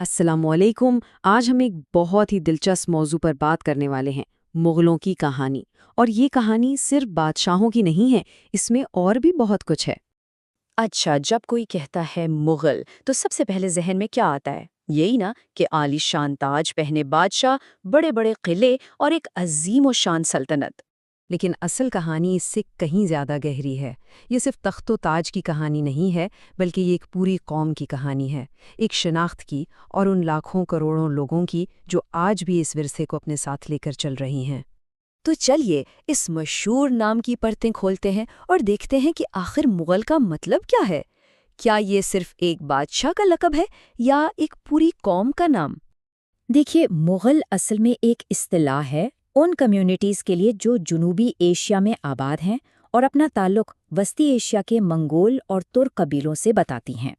السلام علیکم۔ آج ہم ایک بہت ہی دلچسپ موضوع پر بات کرنے والے ہیں، مغلوں کی کہانی۔ اور یہ کہانی صرف بادشاہوں کی نہیں ہے، اس میں اور بھی بہت کچھ ہے۔ اچھا، جب کوئی کہتا ہے مغل تو سب سے پہلے ذہن میں کیا آتا ہے؟ یہی نا کہ عالی شان تاج پہنے بادشاہ، بڑے بڑے قلعے اور ایک عظیم و شان سلطنت۔ لیکن اصل کہانی اس سے کہیں زیادہ گہری ہے۔ یہ صرف تخت و تاج کی کہانی نہیں ہے، بلکہ یہ ایک پوری قوم کی کہانی ہے، ایک شناخت کی، اور ان لاکھوں کروڑوں لوگوں کی جو آج بھی اس ورثے کو اپنے ساتھ لے کر چل رہی ہیں۔ تو چلیے اس مشہور نام کی پرتیں کھولتے ہیں اور دیکھتے ہیں کہ آخر مغل کا مطلب کیا ہے۔ کیا یہ صرف ایک بادشاہ کا لقب ہے یا ایک پوری قوم کا نام؟ دیکھیے، مغل اصل میں ایک اصطلاح ہے ان کمیونٹیز کے لیے جو جنوبی ایشیا میں آباد ہیں اور اپنا تعلق وسطی ایشیا کے منگول اور ترک قبیلوں سے بتاتی ہیں۔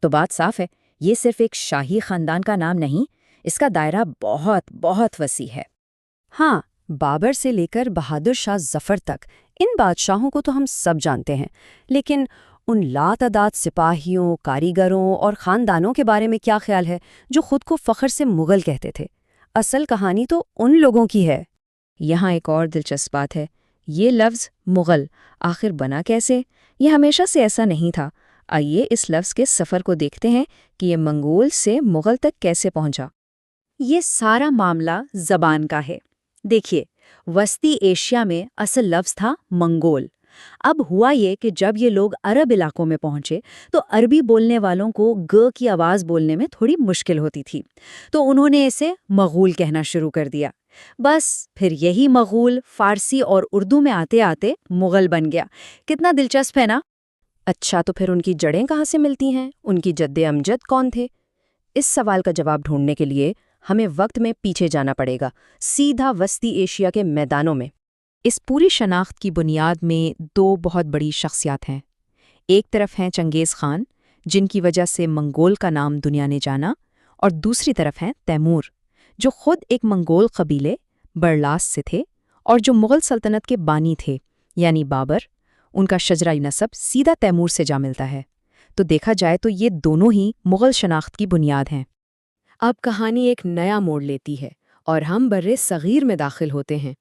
تو بات صاف ہے، یہ صرف ایک شاہی خاندان کا نام نہیں، اس کا دائرہ بہت بہت وسیع ہے۔ ہاں، بابر سے لے کر بہادر شاہ ظفر تک ان بادشاہوں کو تو ہم سب جانتے ہیں، لیکن ان لاتعداد سپاہیوں، کاریگروں اور خاندانوں کے بارے میں کیا خیال ہے جو خود کو فخر سے مغل کہتے تھے؟ اصل کہانی تو ان لوگوں کی ہے۔ یہاں ایک اور دلچسپ بات ہے، یہ لفظ مغل آخر بنا کیسے؟ یہ ہمیشہ سے ایسا نہیں تھا۔ آئیے اس لفظ کے سفر کو دیکھتے ہیں کہ یہ منگول سے مغل تک کیسے پہنچا۔ یہ سارا معاملہ زبان کا ہے۔ دیکھیے، وسطی ایشیا میں اصل لفظ تھا منگول۔ اب ہوا یہ کہ جب یہ لوگ عرب علاقوں میں پہنچے تو عربی بولنے والوں کو گ کی آواز بولنے میں تھوڑی مشکل ہوتی تھی، تو انہوں نے اسے مغول کہنا شروع کر دیا۔ بس پھر یہی مغول فارسی اور اردو میں آتے آتے مغل بن گیا۔ کتنا دلچسپ ہے نا؟ اچھا، تو پھر ان کی جڑیں کہاں سے ملتی ہیں؟ ان کی جد امجد کون تھے؟ اس سوال کا جواب ڈھونڈنے کے لیے ہمیں وقت میں پیچھے جانا پڑے گا، سیدھا وسطی ایشیا کے میدانوں میں۔ اس پوری شناخت کی بنیاد میں دو بہت بڑی شخصیات ہیں۔ ایک طرف ہیں چنگیز خان، جن کی وجہ سے منگول کا نام دنیا نے جانا، اور دوسری طرف ہیں تیمور، جو خود ایک منگول قبیلے برلاس سے تھے اور جو مغل سلطنت کے بانی تھے، یعنی بابر۔ ان کا شجرہ نسب سیدھا تیمور سے جا ملتا ہے۔ تو دیکھا جائے تو یہ دونوں ہی مغل شناخت کی بنیاد ہیں۔ اب کہانی ایک نیا موڑ لیتی ہے اور ہم برِ صغیر میں داخل ہوتے ہیں۔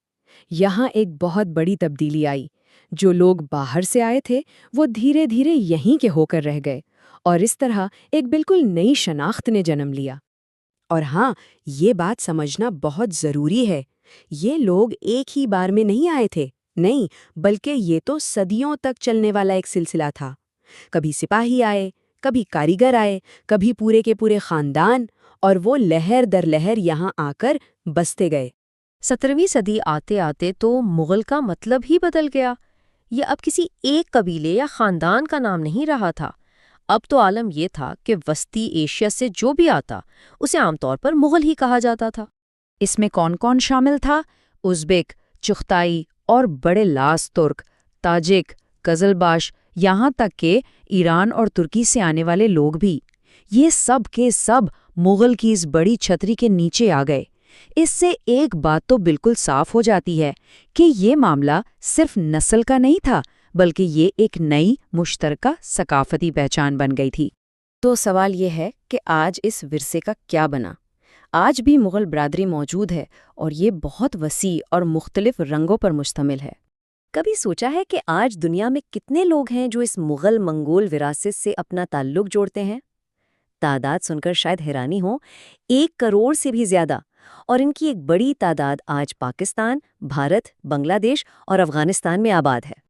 یہاں ایک بہت بڑی تبدیلی آئی۔ جو لوگ باہر سے آئے تھے وہ دھیرے دھیرے یہیں کے ہو کر رہ گئے، اور اس طرح ایک بالکل نئی شناخت نے جنم لیا۔ اور ہاں، یہ بات سمجھنا بہت ضروری ہے، یہ لوگ ایک ہی بار میں نہیں آئے تھے، نہیں، بلکہ یہ تو صدیوں تک چلنے والا ایک سلسلہ تھا۔ کبھی سپاہی آئے، کبھی کاریگر آئے، کبھی پورے کے پورے خاندان، اور وہ لہر در لہر یہاں آ کر بستے گئے۔ 17ویں صدی آتے آتے تو مغل کا مطلب ہی بدل گیا۔ یہ اب کسی ایک قبیلے یا خاندان کا نام نہیں رہا تھا۔ اب تو عالم یہ تھا کہ وسطی ایشیا سے جو بھی آتا اسے عام طور پر مغل ہی کہا جاتا تھا۔ اس میں کون کون شامل تھا؟ ازبک، چغتائی اور بڑے لاس ترک، تاجک، قزلباش، یہاں تک کہ ایران اور ترکی سے آنے والے لوگ بھی۔ یہ سب کے سب مغل کی اس بڑی چھتری کے نیچے آ گئے۔ اس سے ایک بات تو بالکل صاف ہو جاتی ہے کہ یہ معاملہ صرف نسل کا نہیں تھا، بلکہ یہ ایک نئی مشترکہ ثقافتی پہچان بن گئی تھی۔ تو سوال یہ ہے کہ آج اس ورثے کا کیا بنا؟ آج بھی مغل برادری موجود ہے، اور یہ بہت وسیع اور مختلف رنگوں پر مشتمل ہے۔ کبھی سوچا ہے کہ آج دنیا میں کتنے لوگ ہیں جو اس مغل منگول وراثت سے اپنا تعلق جوڑتے ہیں؟ تعداد سن کر شاید حیرانی ہو، 1 کروڑ سے بھی زیادہ، اور ان کی ایک بڑی تعداد آج پاکستان، بھارت، بنگلہ دیش اور افغانستان میں آباد ہے۔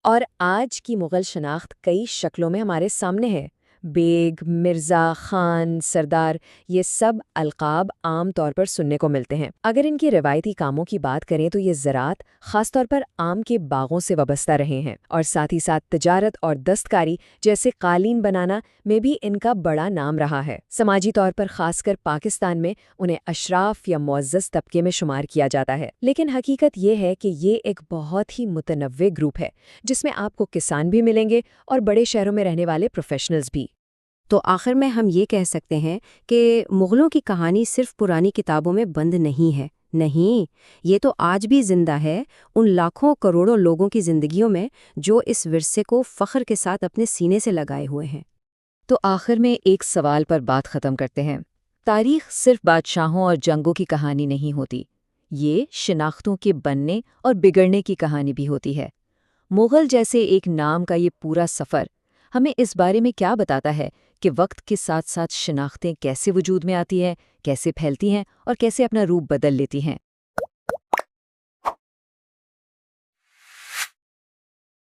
اور آج کی مغل شناخت کئی شکلوں میں ہمارے سامنے ہے۔ بیگ، مرزا، خان، سردار، یہ سب القاب عام طور پر سننے کو ملتے ہیں۔ اگر ان کی روایتی کاموں کی بات کریں تو یہ زراعت، خاص طور پر آم کے باغوں سے وابستہ رہے ہیں، اور ساتھ ہی ساتھ تجارت اور دستکاری جیسے قالین بنانا میں بھی ان کا بڑا نام رہا ہے۔ سماجی طور پر خاص کر پاکستان میں انہیں اشراف یا معزز طبقے میں شمار کیا جاتا ہے، لیکن حقیقت یہ ہے کہ یہ ایک بہت ہی متنوع گروپ ہے جس میں آپ کو کسان بھی ملیں گے اور بڑے شہروں میں رہنے والے پروفیشنلز بھی۔ تو آخر میں ہم یہ کہہ سکتے ہیں کہ مغلوں کی کہانی صرف پرانی کتابوں میں بند نہیں ہے، نہیں، یہ تو آج بھی زندہ ہے ان لاکھوں کروڑوں لوگوں کی زندگیوں میں جو اس ورثے کو فخر کے ساتھ اپنے سینے سے لگائے ہوئے ہیں۔ تو آخر میں ایک سوال پر بات ختم کرتے ہیں۔ تاریخ صرف بادشاہوں اور جنگوں کی کہانی نہیں ہوتی، یہ شناختوں کے بننے اور بگڑنے کی کہانی بھی ہوتی ہے۔ مغل جیسے ایک نام کا یہ پورا سفر ہمیں اس بارے میں کیا بتاتا ہے کہ وقت کے ساتھ ساتھ شناختیں کیسے وجود میں آتی ہیں، کیسے پھیلتی ہیں اور کیسے اپنا روپ بدل لیتی ہیں۔